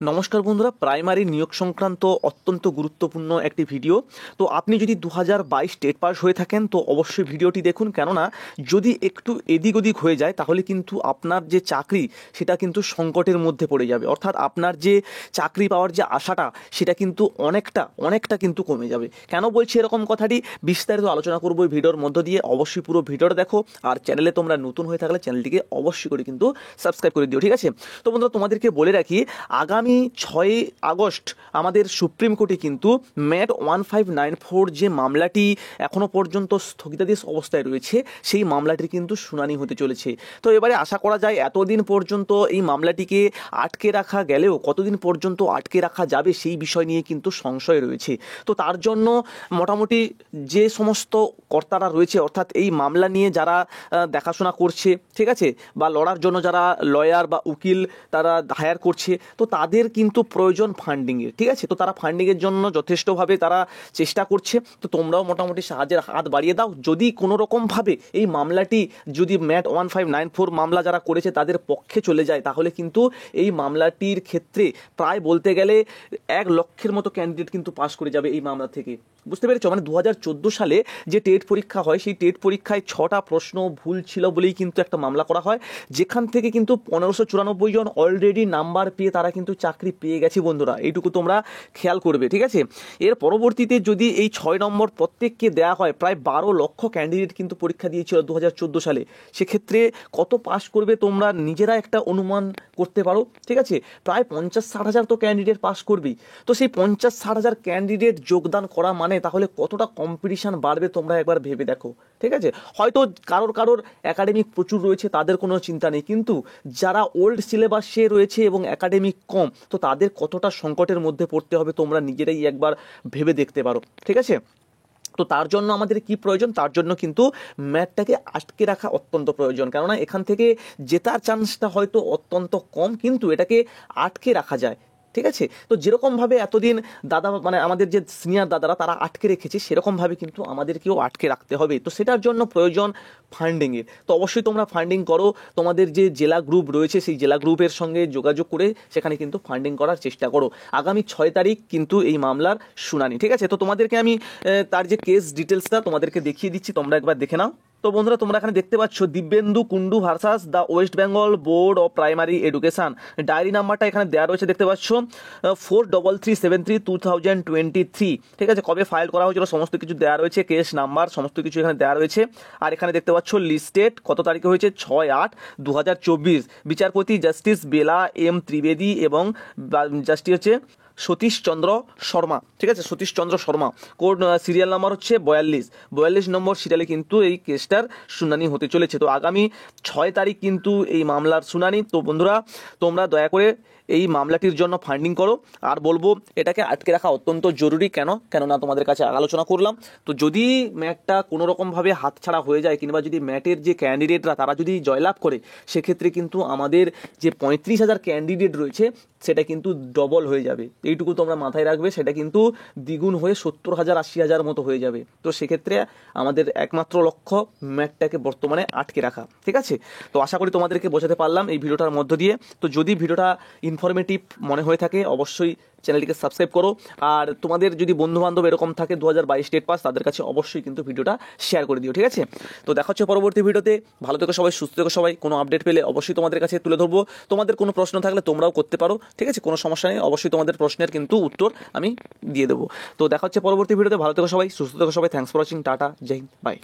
নমস্কার বন্ধুরা, প্রাইমারি নিয়োগ সংক্রান্ত অত্যন্ত গুরুত্বপূর্ণ একটি ভিডিও। তো আপনি যদি 2022 টেট পাস হয়ে থাকেন তো অবশ্যই ভিডিওটি দেখুন, কেননা যদি একটু এদিক ওদিক হয়ে যায় তাহলে কিন্তু আপনার যে চাকরি সেটা কিন্তু সংকটের মধ্যে পড়ে যাবে। অর্থাৎ আপনার যে চাকরি পাওয়ার যে আশাটা সেটা কিন্তু অনেকটা কিন্তু কমে যাবে। কেন বলছি এরকম কথাটি, বিস্তারিত আলোচনা করবো এই ভিডিওর মধ্য দিয়ে। অবশ্যই পুরো ভিডিওটা দেখো, আর চ্যানেলে তোমরা নতুন হয়ে থাকলে চ্যানেলটিকে অবশ্যই করে কিন্তু সাবস্ক্রাইব করে দিও, ঠিক আছে? তো বন্ধুরা, তোমাদেরকে বলে রাখি, আগামী 6 আগস্ট আমাদের সুপ্রিম কোর্টে কিন্তু ম্যাট 1594 যে মামলাটি এখনো পর্যন্ত স্থগিতাদেশ অবস্থায় রয়েছে সেই মামলাটির কিন্তু শুনানি হতে চলেছে। তো এবারে আশা করা যায় এতদিন পর্যন্ত এই মামলাটিকে আটকে রাখা গেলেও কতদিন পর্যন্ত আটকে রাখা যাবে সেই বিষয় নিয়ে কিন্তু সংশয় রয়েছে। তো তার জন্য মোটামুটি যে সমস্ত কর্তারা রয়েছে, অর্থাৎ এই মামলা নিয়ে যারা দেখাশোনা করছে, ঠিক আছে, বা লড়ার জন্য যারা লয়ার বা উকিল তারা হায়ার করছে, তো তাদের কিন্তু প্রয়োজন ফান্ডিংয়ের, ঠিক আছে? তো তারা ফান্ডিংয়ের জন্য যথেষ্টভাবে তারা চেষ্টা করছে। তো তোমরাও মোটামুটি সাহায্যের হাত বাড়িয়ে দাও। যদি কোনো রকমভাবে এই মামলাটি যদি ম্যাট 1594 মামলা যারা করেছে তাদের পক্ষে চলে যায়, তাহলে কিন্তু এই মামলাটির ক্ষেত্রে প্রায় বলতে গেলে 1 লক্ষের মতো ক্যান্ডিডেট কিন্তু পাস করে যাবে এই মামলা থেকে। বুঝতে পেরেছ? মানে 2014 সালে যে টেট পরীক্ষা হয় সেই টেট পরীক্ষায় 6টা প্রশ্ন ভুল ছিল বলেই কিন্তু একটা মামলা করা হয়, যেখান থেকে কিন্তু 1594 জন অলরেডি নাম্বার পেয়ে তারা কিন্তু চাকরি পেয়ে গেছে। বন্ধুরা, এইটুকু তোমরা খেয়াল করবে, ঠিক আছে? এর পরবর্তীতে যদি এই 6 নম্বর প্রত্যেককে দেওয়া হয়, প্রায় 12 লক্ষ ক্যান্ডিডেট কিন্তু পরীক্ষা দিয়েছিল 2014 সালে। সেক্ষেত্রে কত পাস করবে তোমরা নিজেরা একটা অনুমান করতে পারো, ঠিক আছে? প্রায় 50-60 হাজার তো ক্যান্ডিডেট পাস করবেই। তো সেই 50-60 হাজার ক্যান্ডিডেট যোগদান করা মানে তাহলে কতটা কম্পিটিশান বাড়বে তোমরা একবার ভেবে দেখো, ঠিক আছে? হয়তো কারোর একাডেমিক প্রচুর রয়েছে, তাদের কোনো চিন্তা নেই, কিন্তু যারা ওল্ড সিলেবাসে রয়েছে এবং একাডেমিক কম, তো তাদের কতটা সংকটের মধ্যে পড়তে হবে তোমরা নিজেরাই একবার ভেবে দেখতে পারো, ঠিক আছে? তো তার জন্য আমাদের কি প্রয়োজন? তার জন্য কিন্তু ম্যাটটাকে আটকে রাখা অত্যন্ত প্রয়োজন, কেননা এখান থেকে জেতার চান্সটা হয়তো অত্যন্ত কম, কিন্তু এটাকে আটকে রাখা যায়, ঠিক আছে? তো যেরকমভাবে এতদিন দাদা মানে আমাদের যে সিনিয়র দাদারা তারা আটকে রেখেছে, সেরকমভাবে কিন্তু আমাদেরকেও আটকে রাখতে হবে। তো সেটার জন্য প্রয়োজন ফান্ডিংয়ের। তো অবশ্যই তোমরা ফান্ডিং করো, তোমাদের যে জেলা গ্রুপ রয়েছে সেই জেলা গ্রুপের সঙ্গে যোগাযোগ করে সেখানে কিন্তু ফান্ডিং করার চেষ্টা করো। আগামী 6 তারিখ কিন্তু এই মামলার শুনানি, ঠিক আছে? তো তোমাদেরকে আমি তার যে কেস ডিটেলসটা তোমাদেরকে দেখিয়ে দিচ্ছি, তোমরা একবার দেখে নাও। তো বন্ধুরা, তোমরা এখানে দেখতে পাচ্ছ Dibyendu Kundu versus the West Bengal board of primary education. Diary নাম্বারটা এখানে দেওয়া রয়েছে, দেখতে পাচ্ছ 4337322023, ঠিক আছে? কবে ফাইল করা হয়েছিল সমস্ত কিছু দেওয়া রয়েছে, কেস নাম্বার সমস্ত কিছু এখানে দেওয়া রয়েছে। আর এখানে দেখতে পাচ্ছ লিস্টেড কত তারিখে হয়েছে, 6/8/2024। বিচারপতি জাস্টিস বেলা এম ত্রিবেদী এবং জাস্টিস হচ্ছে সতীশ চন্দ্র শর্মা, ঠিক আছে? সতীশ চন্দ্র শর্মা। কোড সিরিয়াল নাম্বার হচ্ছে 42 নম্বর সিরিয়ালে কিন্তু এই কেসটার শুনানি হতে চলেছে। তো আগামী 6 তারিখ কিন্তু এই মামলার শুনানি। তো বন্ধুরা, তোমরা দয়া করে এই মামলাটির জন্য ফান্ডিং করো। আর বলবো এটাকে আটকে রাখা অত্যন্ত জরুরি। কেননা তোমাদের কাছে আলোচনা করলাম, তো যদি ম্যাটটা কোনো রকমভাবে হাতছাড়া হয়ে যায় কিংবা যদি ম্যাটের যে ক্যান্ডিডেটরা তারা যদি জয়লাভ করে, সেক্ষেত্রে কিন্তু আমাদের যে 35,000 ক্যান্ডিডেট রয়েছে সেটা কিন্তু ডবল হয়ে যাবে। এইটুকু তোমরা মাথায় রাখবে, সেটা কিন্তু দ্বিগুণ হয়ে 70,000-80,000 মতো হয়ে যাবে। তো সেক্ষেত্রে আমাদের একমাত্র লক্ষ্য ম্যাটটাকে বর্তমানে আটকে রাখা, ঠিক আছে? তো আশা করি তোমাদেরকে বোঝাতে পারলাম এই ভিডিওটার মধ্য দিয়ে। তো যদি ভিডিওটা ইনফরমেটিভ মনে হয়ে থাকে অবশ্যই চ্যানেলটিকে সাবস্ক্রাইব করো। আর তোমাদের যদি বন্ধুবান্ধব এরকম থাকে 2022 টেট পাস, তাদের কাছে অবশ্যই কিন্তু ভিডিওটা শেয়ার করে দিও, ঠিক আছে? তো দেখা হচ্ছে পরবর্তী ভিডিওতে। ভালো থেকো সবাই, সুস্থ থেকো সবাই। কোনো আপডেট পেলে অবশ্যই তোমাদের কাছে তুলে ধরবো। তোমাদের কোনো প্রশ্ন থাকলে তোমরাও করতে পারো, ঠিক আছে? কোনো সমস্যা নেই, অবশ্যই তোমাদের প্রশ্নের কিন্তু উত্তর আমি দিয়ে দেবো। তো দেখা হচ্ছে পরবর্তী ভিডিওতে। ভালো থেকো সবাই, সুস্থ থেকো সবাই। Thanks for watching. Tata, Jai Hind, by.